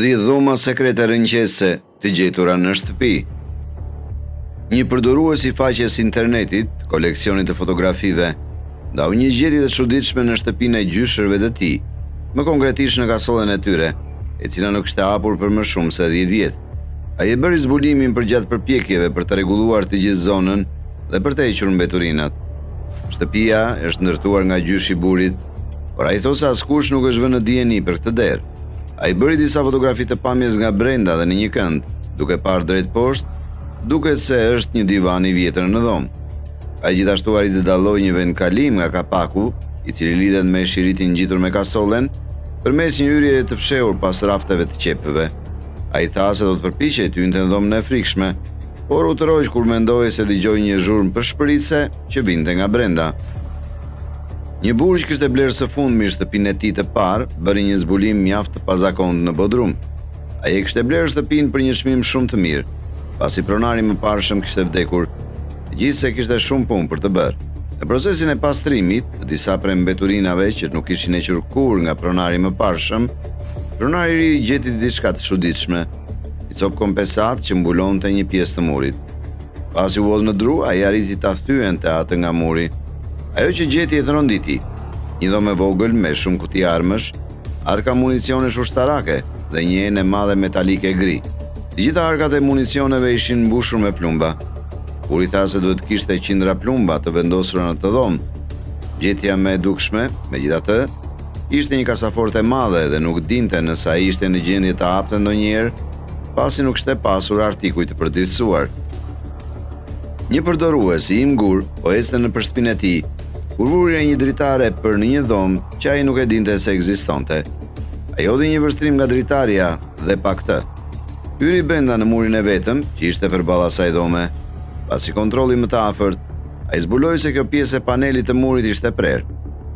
10 dhoma sekrete rënqese të gjetura në shtëpi. Një përdorues i faqes internetit, koleksionit të fotografive, ndau një gjetje të çuditshme në shtëpinë e gjyshërve të tij, më konkretisht në kasollën e tyre, e cila nuk ishte hapur për më shumë se 10 vjet. Ai e bëri zbulimin përgjatë përpjekjeve për të rregulluar të gjithë zonën dhe për të hequr mbeturinat. Shtëpia është ndërtuar nga gjyshi i burit, por ai thosë se askush nuk është vënë në dijeni për këtë derë. Ai bëri disa fotografi të pamjes nga brenda dhe në një kënd, duke parë drejt poshtë, duket se është një divan i vjetër në dhomë. Ai gjithashtu arriti të dallojë një vend kalim nga kapaku, i cili lidhet me shiritin ngjitur me kasollen, përmes një hyrje të fshehur pas rafteve të qepëve. Ai tha se do të përpiqej të hynte në dhomën e frikshme, por u tërhoq kur mendoi se dëgjoi një zhurmë përshpëritse që vinte nga brenda. Një burr që kishte blerë së fundmi shtëpinë e tij të parë, bëri një zbulim mjaft të pazakontë në Bodrum. Ai kishte blerë shtëpinë për një çmim shumë të mirë, pasi pronari më parshëm kishte vdekur, megjithëse kishte shumë punë për të bërë. Në procesin e pastrimit të disa prej mbeturinave që nuk ishin hequr kurrë nga pronari më parshëm, pronari i ri gjeti diçka të çuditshme, një copë kompensat që mbulonte një pjesë të murit. Pasi u hodh në dru, ai arriti ta thyente atë nga muri. Ajo që gjeti e të ronditi, një dhomë e vogël me shumë kuti armësh, arka municionesh ushtarake dhe një enë e madhe metalike gri. Të gjitha arkat e municioneve ishin mbushur me plumba. Kur i tha se duhet kishte qindra plumba të vendosura në të dhomë. Gjetja më e dukshme, megjithatë, ishte një kasaforte e madhe dhe nuk dinte nëse ai ishte në gjendje të hapte ndonjëherë, pasi nuk ishte pasur artikuj të përditësuar. Një përdorues i imgur po ecte në shtëpinë e tij, kur vuri një dritare për në një dhomë që ai nuk e dinte se ekzistonte. Ai hodhi një vështrim nga dritarja dhe pa këtë. Hyri brenda në murin e vetëm që ishte përballë asaj dhome. Pasi kontrolli më të afërt, ai zbuloi se kjo pjesë e panelit të murit ishte prerë.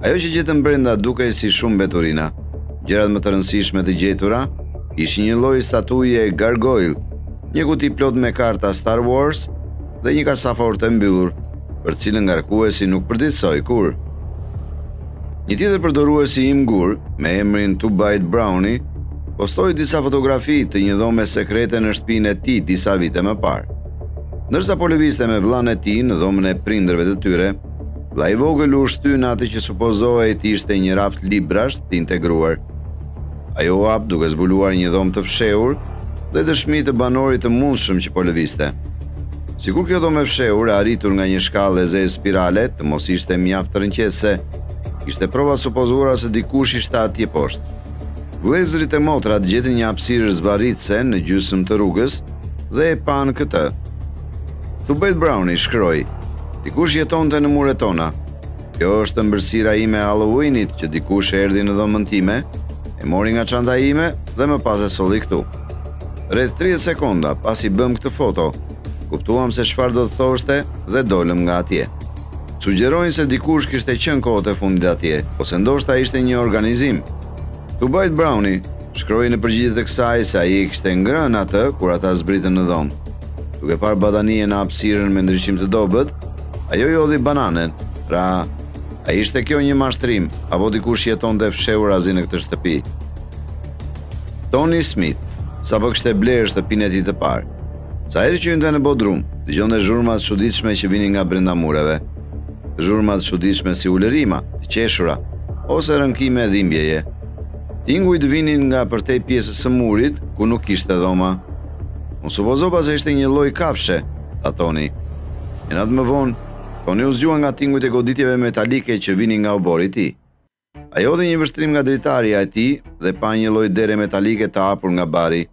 Ajo që gjetën brenda dukej si shumë mbeturina. Gjërat më të rëndësishme të gjetura ishin një lloj statuje gargoyle, një kuti plot me karta Star Wars dhe një kasaforte e mbyllur, për cilën ngarkuesi nuk përditësoi kurrë. Një tjetër përdorues i imgur, me emrin Tubite Brownie, postoi disa fotografi të një dhome sekrete në shtëpinë e tij disa vite më parë. Ndërsa po lëvizte me vllain e tij në dhomën e prindërve të tyre, vllai i vogël u shty në atë që supozohej të ishte një raft librash të integruar. Ajo u hap duke zbuluar një dhomë të fshehur dhe dëshmi të banorit të mundshëm që po lëvizte. Sikur kjo dhomë e fshehur e arritur nga një shkallë e zezë spirale të mos ishte mjaft rënqese, ishte prova supozuara se dikush ishte atje poshtë. Vëllezërit e motrat gjetën një hapësirë zvarritse në gjysmë të rrugës dhe e panë këtë. Tubite Brownie shkroi: "Dikush jetonte në muret tona. Kjo është ëmbëlsira ime e Halloweenit që dikush erdhi në dhomën time, e mori nga çanta ime dhe më pas e solli këtu." Rreth 30 sekonda pasi bëm këtë foto, kuptuam se çfarë do të thoshte dhe dolëm nga atje. Sugjerojnë se dikush kishte qenë kohët e fundit atje, ose ndoshta ishte një organizim. Tubite Brownie shkroi në përgjigje të kësaj se ai kishte ngrënë atë kur ata zbritën në dhomë. Duke parë badanije në hapësirën me ndryshim të dobët, ajo i hodhi bananen. Pra, a ishte kjo një mashtrim, apo dikush jetonte fshehur azi në këtë shtëpi? Tony Smith, sapo kishte blerë shtëpinë e tij të parë. Sa herë që hynte në Bodrum, dëgjonte zhurma të çuditshme që vinin nga brenda mureve. Zhurma të çuditshme si ulërima, të qeshura, ose rënkime e dhimbjeje. Tingujt vinin nga përtej pjesës së murit ku nuk kishte dhoma. Unë supozova se ishte një lloj kafshe, tha Tony. E natë më vonë, Tony u zgjua nga tingujt e goditjeve metalike që vinin nga obori i tij. Ai hodhi një vështrim nga dritarja e tij dhe pa një lloj dere metalike të hapur nga bari,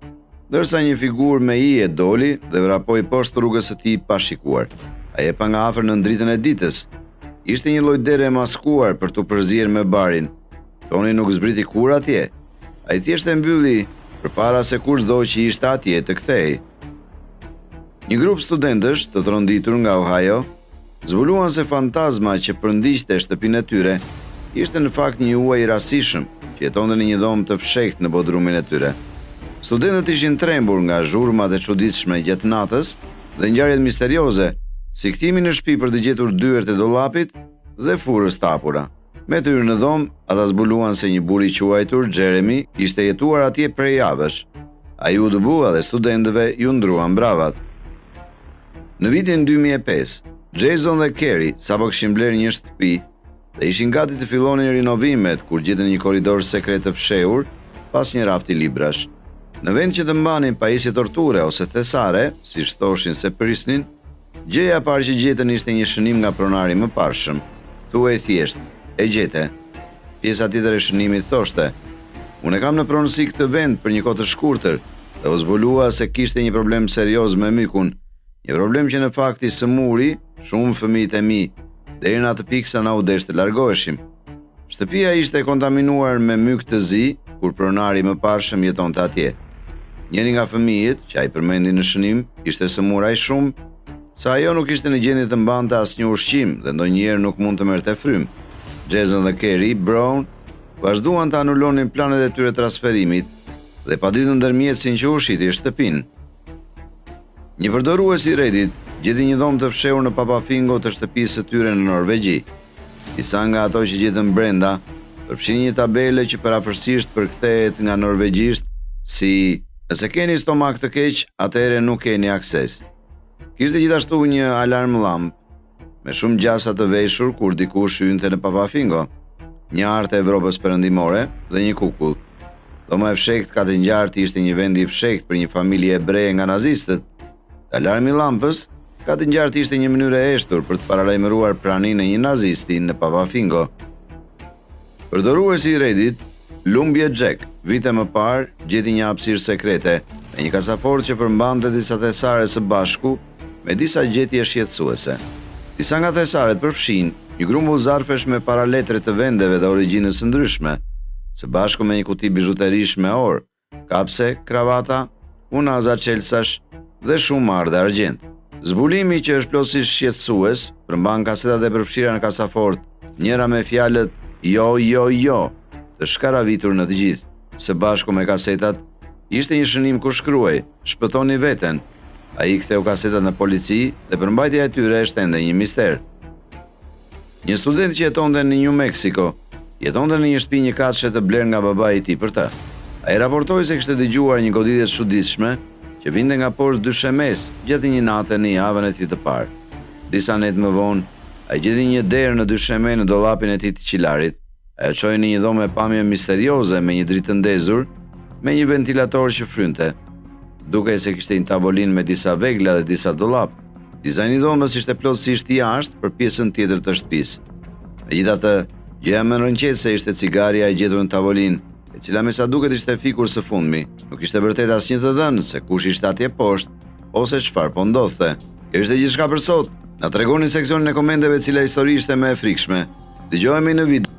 ndërsa një figurë me hije doli dhe vrapoi poshtë rrugës së tij pa shikuar. Ai e pa nga afër në dritën e ditës. Ishte një lloj dere e maskuar për t'u përzier me barin. Tony nuk zbriti kur atje. Ai thjesht e mbylli përpara se kushdo që ishte atje të kthehej. Një grup studentësh të tronditur nga Ohio zbuluan se fantazma që përndiqte shtëpinë e tyre ishte në fakt një huaj i rastishëm që jetonte në një dhomë të fshehtë në bodrumin e tyre. Studentët ishin trembur nga zhurmat e çuditshme gjatë natës dhe ngjarjet misterioze, si kthimi në shtëpi për të gjetur dyert e dollapit dhe furrës të hapura. Me të hyrë në dhomë, ata zbuluan se një burr i quajtur Jeremy ishte jetuar atje prej javësh. Ai u dëbua dhe studentëve ju ndruan bravat. Në vitin 2005, Jason dhe Kerry sapo kishin blerë një shtëpi dhe ishin gati të fillonin rinovimet kur gjetën një korridor sekret të fshehur pas një rafti librash. Në vend që të mbanin pajisje torture ose thesare, siç thoshin se prisnin, gjëja e parë që gjetën ishte një shënim nga pronari më parshëm. Thuaj thjesht, e gjete. Pjesa tjetër e shënimit thoshte: "Unë kam në pronësi këtë vend për një kohë të shkurtër dhe u zbulua se kishte një problem serioz me mykun, një problem që në fakt i sëmuri shumë fëmijët e mi, deri në atë pikë sa na u desh të largoheshim. Shtëpia ishte kontaminuar me myk të zi kur pronari më parshëm jetonte atje. Njëri nga fëmijët, që ai përmendi në shënim, ishte sëmur aq shumë sa ajo nuk ishte në gjendje të mbante asnjë ushqim dhe ndonjëherë nuk mund të merrte frym." Jason dhe Kerry Brown vazhduan të anulonin planet e tyre transferimit dhe paditën ndërmjetësin që u shiti shtëpinë. Një përdorues i Reddit gjeti një dhomë të fshehur në papafingo të shtëpisë së tyre në Norvegji. Disa nga ato që gjetën brenda përfshin një tabele që parafërsisht përkthehet nga norvegjisht si: "Nëse keni stomak të keq, atëherë nuk keni akses." Kishte gjithashtu një alarm lamp me shumë gjasa të veshur kur dikush hynte në papafingo, një hartë e Evropës perëndimore dhe një kukull. Dhoma e fshehtë ka të ngjartë ishte një vend i fshehtë për një familje ebreje nga nazistët. Alarmi i lampës ka të ngjartë ishte një mënyrë e eshtur për të paralajmëruar praninë e një nazisti në papafingo. Përdoruesi i Reddit, Lumbje Jack, vite më parë gjeti një hapësirë sekrete me një kasaforë që përmbante disa thesare së bashku me disa gjetje shqetësuese. Disa nga thesaret përfshin një grumbull zarfesh me paraletre të vendeve dhe origjinës së ndryshme, së bashku me një kuti bijuterish me orë, kapse, kravata, unaza çelësash dhe shumë marrë dhe argjend. Zbulimi që është plotësisht shqetësues përmban kasetat e përfshira në kasafort, njëra me fjalët "jo, jo, jo" të shkaravitur në të gjithë. Së bashku me kasetat ishte një shënim ku shkruaj: "Shpëtoni veten." Ai ktheu kasetat në polici dhe përmbajtja e tyre është ende një mister. Një student që jetonte në New Mexico jetonte në një shtëpi një katëshe të blerë nga babai i tij për të. Ai raportoi se kishte dëgjuar një goditje të çuditshme që vinte nga poshtë dyshemes gjatë një nate në javën e tij të parë. Disa net më vonë, ai gjeti një derë në dysheme në dollapin e tij të qilarit. Ajo çoi në një dhomë me pamje misterioze me një dritë të ndezur, me një ventilator që frynte. Duke se kishte një tavolinë me disa vegla dhe disa dollap. Dizajni i dhomës ishte plotësisht i jashtë për pjesën tjetër të shtëpisë. Megjithatë, gjëja më rënqese ishte cigaria e gjetur në tavolinë, e cila me sa duket ishte fikur së fundmi. Nuk ishte vërtet asnjë të dhënë se kush ishte atje poshtë ose çfarë po ndodhte. Kjo ishte gjithçka për sot. Na tregoni në seksionin e komenteve cila histori ishte më e frikshme. Dëgjohemi në video.